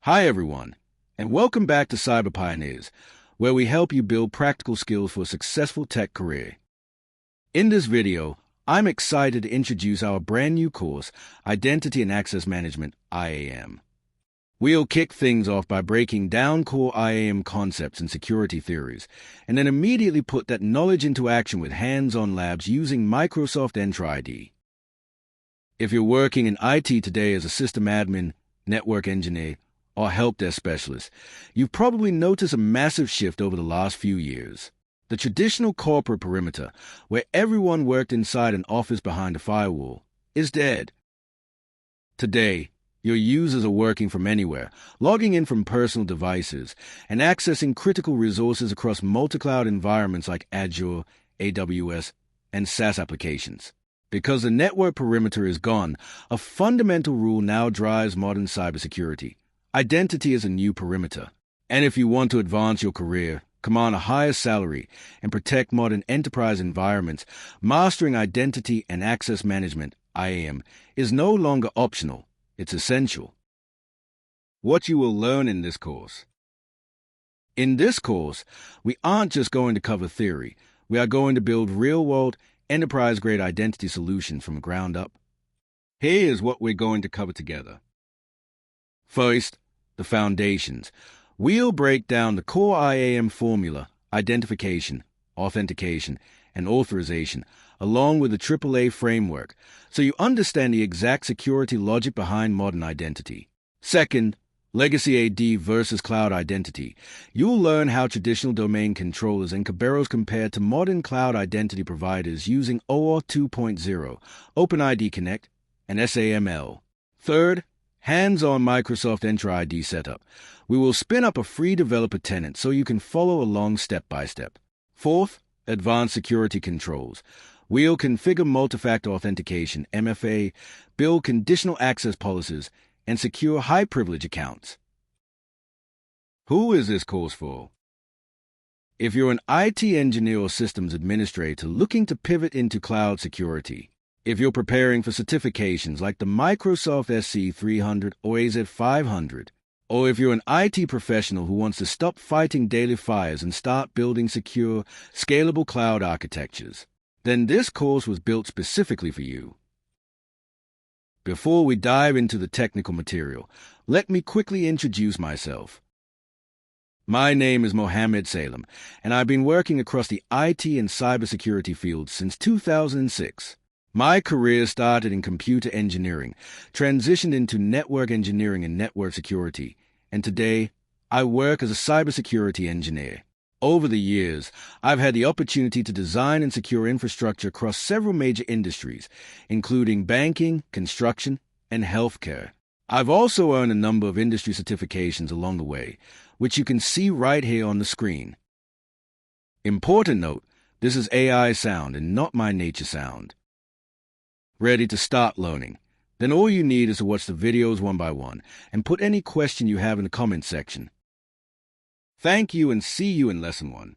Hi everyone, and welcome back to Cyber Pioneers, where we help you build practical skills for a successful tech career. In this video, I'm excited to introduce our brand new course, Identity and Access Management, IAM. We'll kick things off by breaking down core IAM concepts and security theories, and then immediately put that knowledge into action with hands-on labs using Microsoft Entra ID. If you're working in IT today as a system admin, network engineer, or help desk specialist, you've probably noticed a massive shift over the last few years. The traditional corporate perimeter, where everyone worked inside an office behind a firewall, is dead. Today, your users are working from anywhere, logging in from personal devices, and accessing critical resources across multi-cloud environments like Azure, AWS, and SaaS applications. Because the network perimeter is gone, a fundamental rule now drives modern cybersecurity. Identity is a new perimeter. And if you want to advance your career, command a higher salary, and protect modern enterprise environments, mastering identity and access management, IAM, is no longer optional. It's essential. What you will learn in this course. In this course, we aren't just going to cover theory. We are going to build real-world, enterprise-grade identity solutions from the ground up. Here's what we're going to cover together. First, the foundations. We'll break down the core IAM formula, identification, authentication, and authorization, along with the AAA framework, so you understand the exact security logic behind modern identity. Second, legacy AD versus cloud identity. You'll learn how traditional domain controllers and Kerberos compare to modern cloud identity providers using OAuth 2.0, OpenID Connect, and SAML. Third, hands-on Microsoft Entra ID setup. We will spin up a free developer tenant so you can follow along step by step. Fourth, advanced security controls. We'll configure multi-factor authentication, MFA, build conditional access policies, and secure high-privilege accounts. Who is this course for? If you're an IT engineer or systems administrator looking to pivot into cloud security, if you're preparing for certifications like the Microsoft SC300 or AZ500, or if you're an IT professional who wants to stop fighting daily fires and start building secure, scalable cloud architectures, then this course was built specifically for you. Before we dive into the technical material, let me quickly introduce myself. My name is Mohammed Salem, and I've been working across the IT and cybersecurity fields since 2006. My career started in computer engineering, transitioned into network engineering and network security, and today I work as a cybersecurity engineer. Over the years, I've had the opportunity to design and secure infrastructure across several major industries, including banking, construction, and healthcare. I've also earned a number of industry certifications along the way, which you can see right here on the screen. Important note, this is AI sound and not my nature sound. Ready to start learning? Then all you need is to watch the videos one by one and put any question you have in the comment section. Thank you and see you in Lesson 1.